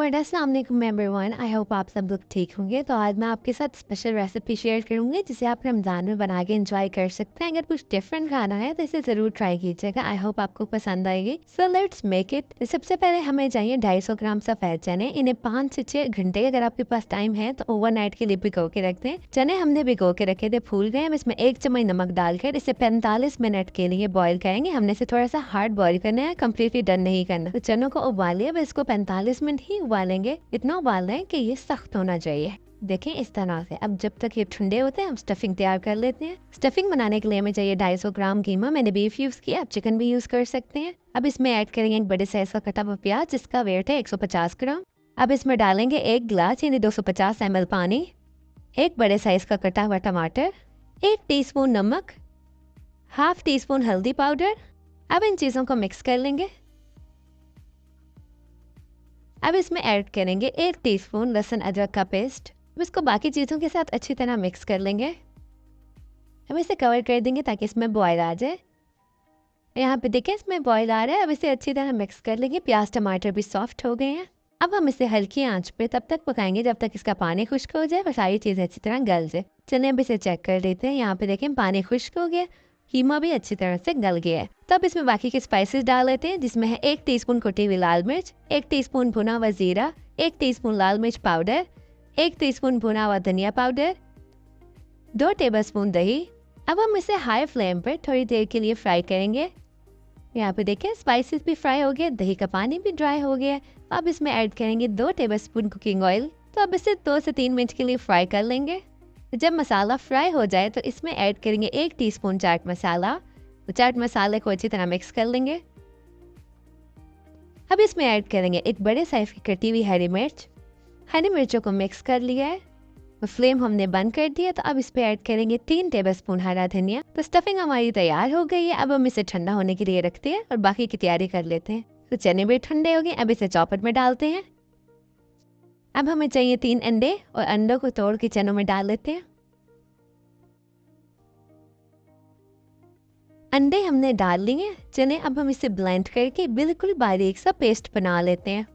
And अस्सलाम वालेकुम everyone. I hope आप सब लोग ठीक होंगे। तो आज मैं आपके साथ स्पेशल रेसिपी शेयर करूंगी जिसे आप रमज़ान में बना के एंजॉय कर सकते हैं। अगर कुछ डिफरेंट खाना है तो इसे ज़रूर ट्राई कीजिएगा। आई होप आपको पसंद आएगी। So let's make it. सबसे पहले हमें चाहिए 250 ग्राम सफ़ेद चने। इन्हें 5 से 6 घंटे अगर आपके पास टाइम है तो ओवरनाइट के लिए भिगो के रख दें। चने हमने भिगो के रखे थे, फूल गए। हम इसमें 1 चम्मच नमक डालकर इसे 45 मिनट के लिए बॉईल करेंगे। हमने इसे थोड़ा सा हार्ड बॉईल करना है, कम्प्लीटली डन नहीं करना। तो चनों को उबालिए, अब इसको 45 मिनट ही उबालेंगे। इतना उबाल रहे हैं कि ये सख्त होना चाहिए। देखें इस तरह से। अब जब तक ये ठंडे होते हैं हम स्टफिंग तैयार कर लेते हैं। स्टफिंग बनाने के लिए हमें चाहिए 250 ग्राम कीमा। मैंने बीफ यूज़ किया, आप चिकन भी यूज़ कर सकते हैं। अब इसमें ऐड करेंगे एक बड़े साइज का कटा हुआ प्याज जिसका वेट है 150 ग्राम। अब इसमें डालेंगे 1 गिलास यानी 250 ml पानी, एक बड़े साइज का कटा हुआ टमाटर, 1 टीस्पून नमक, हाफ टी स्पून हल्दी पाउडर। अब इन चीज़ों को मिक्स कर लेंगे। अब इसमें ऐड करेंगे 1 टीस्पून लहसुन अदरक का पेस्ट। अब इसको बाकी चीज़ों के साथ अच्छी तरह मिक्स कर लेंगे। अब इसे कवर कर देंगे ताकि इसमें बॉयल आ जाए। यहाँ पे देखिए इसमें बॉयल आ रहा है। अब इसे अच्छी तरह मिक्स कर लेंगे। प्याज टमाटर भी सॉफ्ट हो गए हैं। अब हम इसे हल्की आंच पे तब तक पकाएंगे जब तक इसका पानी खुश्क हो जाए और सारी चीज़ें अच्छी तरह गल जाए। चलिए अब इसे चेक कर लेते हैं। यहाँ पे देखें पानी खुश्क हो गया, कीमा भी अच्छी तरह से गल गया है। तब इसमें बाकी के स्पाइसेस डाल लेते हैं जिसमें है 1 टीस्पून कुटी हुई लाल मिर्च, 1 टीस्पून भुना हुआ जीरा, 1 टीस्पून लाल मिर्च पाउडर, 1 टीस्पून भुना हुआ धनिया पाउडर, 2 टेबलस्पून दही। अब हम इसे हाई फ्लेम पर थोड़ी देर के लिए फ्राई करेंगे। यहाँ पे देखें स्पाइसेस भी फ्राई हो गए, दही का पानी भी ड्राई हो गया। अब इसमें ऐड करेंगे 2 टेबलस्पून कुकिंग ऑयल। तो अब इसे 2 से 3 मिनट के लिए फ्राई कर लेंगे। जब मसाला फ्राई हो जाए तो इसमें ऐड करेंगे 1 टीस्पून चाट मसाला। तो चाट मसाले को अच्छी तरह मिक्स कर लेंगे। अब इसमें ऐड करेंगे एक बड़े साइज की कटी हुई हरी मिर्च। हरी मिर्चों को मिक्स कर लिया है, तो फ्लेम हमने बंद कर दिया। तो अब इस पे ऐड करेंगे 3 टेबलस्पून हरा धनिया। तो स्टफिंग हमारी तैयार हो गई है। अब हम इसे ठंडा होने के लिए रखते हैं और बाकी की तैयारी कर लेते हैं। तो चने भी ठंडे हो गए। अब इसे चॉपर में डालते हैं। अब हमें चाहिए 3 अंडे और अंडों को तोड़ के चनों में डाल लेते हैं। अंडे हमने डाल लिए। चने अब हम इसे ब्लेंड करके बिल्कुल बारीक सा पेस्ट बना लेते हैं।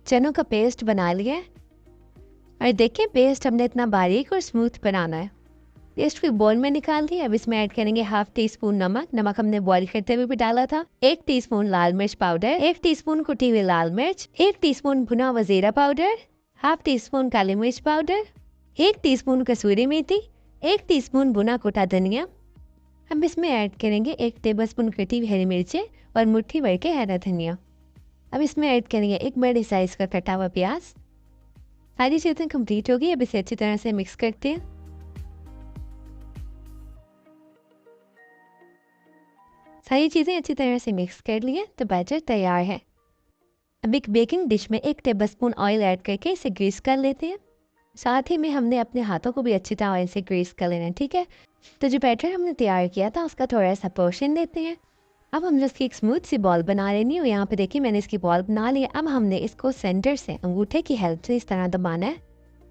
चनों का पेस्ट बना लिया है और देखिए पेस्ट हमने इतना बारीक और स्मूथ बनाना है। पेस्ट को बोल में निकाल दिया। अब इसमें ऐड करेंगे हाफ टी स्पून नमक। नमक हमने बॉईल करते हुए भी डाला था। 1 टीस्पून लाल मिर्च पाउडर, 1 टीस्पून कुटी हुई लाल मिर्च, 1 टीस्पून भुना हुआ जीरा पाउडर, हाफ टी स्पून काली मिर्च पाउडर, 1 टीस्पून कसूरी मेथी, 1 टीस्पून भुना कुटा धनिया। अब इसमें ऐड करेंगे 1 टेबलस्पून कटी हुई हरी मिर्चें और मुट्ठी भर के हरा धनिया। अब इसमें ऐड करेंगे एक बड़े साइज का कटा हुआ प्याज। सारी चीज़ें कंप्लीट हो गई। अब इसे अच्छी तरह से मिक्स करते हैं। सारी चीज़ें अच्छी तरह से मिक्स कर लिए तो बैटर तैयार है। अब एक बेकिंग डिश में 1 टेबलस्पून ऑयल ऐड करके इसे ग्रीस कर लेते हैं। साथ ही में हमने अपने हाथों को भी अच्छी तरह ऑयल से ग्रीस कर लेना है, ठीक है। तो जो बैटर हमने तैयार किया था उसका थोड़ा सा पोर्शन देते हैं। अब हमने इसकी एक स्मूथ सी बॉल बना लेनी है। यहाँ पे देखिए मैंने इसकी बॉल बना ली है। अब हमने इसको सेंटर से अंगूठे की हेल्प से इस तरह दबाना है।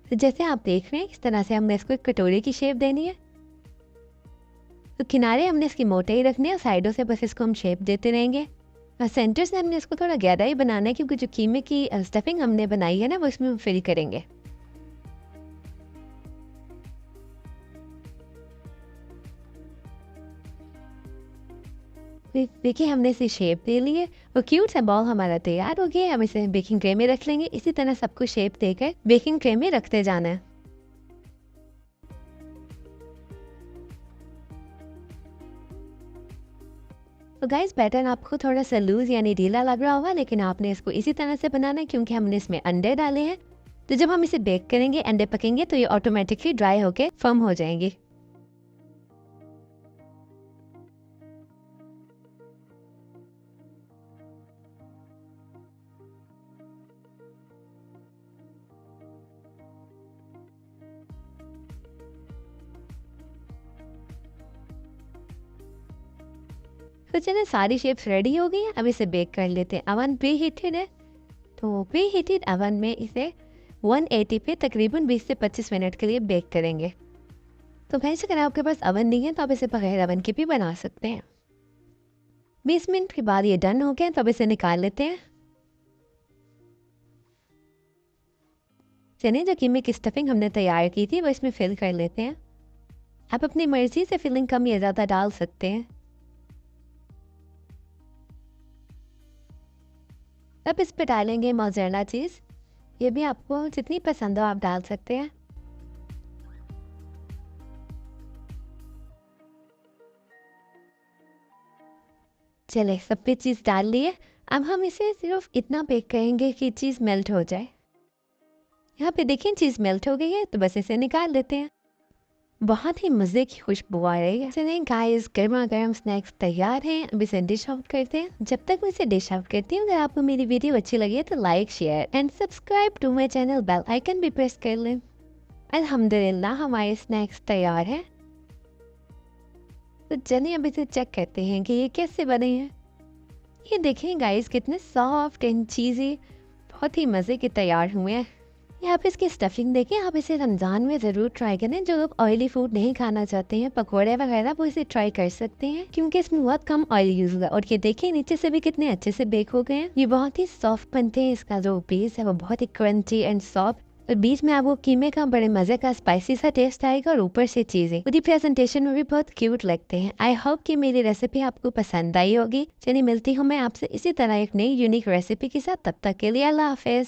तो जैसे आप देख रहे हैं इस तरह से हमने इसको एक कटोरे की शेप देनी है। तो किनारे हमने इसकी मोटाई रखनी है और साइडों से बस इसको हम शेप देते रहेंगे। और सेंटर से हमने इसको थोड़ा गहरा ही बनाना है क्योंकि जो कीमे की स्टफिंग हमने बनाई है ना वो इसमें फिल करेंगे। देखिए हमने इसे शेप दे ली है और क्यूट सा बॉल हमारा तैयार हो गया है। हम इसे बेकिंग ट्रे में रख लेंगे। इसी तरह सबको शेप देकर बेकिंग ट्रे में रखते जाना है। तो गाइस बैटर आपको थोड़ा सा लूज यानी ढीला लग रहा होगा, लेकिन आपने इसको इसी तरह से बनाना है क्योंकि हमने इसमें अंडे डाले हैं। तो जब हम इसे बेक करेंगे अंडे पकेंगे तो ये ऑटोमेटिकली ड्राई होके फर्म हो जाएंगे। तो चलिए सारी शेप्स रेडी हो गई हैं। अब इसे बेक कर लेते हैं। अवन प्री हीटेड है तो प्री हीटेड अवन में इसे 180 पे तकरीबन 20 से 25 मिनट के लिए बेक करेंगे। तो भैंस अगर आपके पास अवन नहीं है तो आप इसे बगैर अवन के भी बना सकते हैं। 20 मिनट के बाद ये डन हो गया, तो अब इसे निकाल लेते हैं। चने जो कीमे की स्टफिंग हमने तैयार की थी वो इसमें फिल कर लेते हैं। आप अपनी मर्जी से फिलिंग कम या ज़्यादा डाल सकते हैं। अब इस पे डालेंगे मोज़रेला चीज़। ये भी आपको जितनी पसंद हो आप डाल सकते हैं। चले सब पे चीज़ डाल लिए। अब हम इसे सिर्फ इतना बेक करेंगे कि चीज़ मेल्ट हो जाए। यहाँ पे देखिए चीज़ मेल्ट हो गई है, तो बस इसे निकाल लेते हैं। बहुत ही मज़े की खुशबू आ रही है। चलिए गाइस, गर्मा गर्म स्नैक्स तैयार हैं। अब इसे डिश आउट करते हैं। जब तक मैं इसे डिश आउट करती हूँ, अगर आपको मेरी वीडियो अच्छी लगी है तो like share and subscribe to my channel, bell icon भी प्रेस कर लें। अल्हम्दुलिल्लाह हमारे स्नैक्स तैयार हैं। तो चलिए अब इसे चेक करते हैं कि ये कैसे बने हैं। ये देखें गाइस कितने सॉफ्ट एंड चीज़ी, बहुत ही मज़े के तैयार हुए हैं। यहाँ पे इसकी स्टफिंग देखिए, आप इसे रमज़ान में ज़रूर ट्राई करें। जो लोग ऑयली फूड नहीं खाना चाहते हैं, पकोड़े वगैरह, वो इसे ट्राई कर सकते हैं क्योंकि इसमें बहुत कम ऑयल यूज़ हुआ है। और ये देखिए नीचे से भी कितने अच्छे से बेक हो गए हैं। ये बहुत ही सॉफ्ट बनते हैं। इसका जो बेस है वो बहुत ही क्रंची एंड सॉफ्ट, और बीच में आपको कीमे का बड़े मज़े का स्पाइसी सा टेस्ट आएगा, और ऊपर से चीज़ें पूरी प्रेजेंटेशन में भी बहुत क्यूट लगते हैं। आई होप कि मेरी रेसिपी आपको पसंद आई होगी। चलिए मिलती हूँ मैं आपसे इसी तरह एक नई यूनिक रेसिपी के साथ। तब तक के लिए अल्लाह हाफिज़।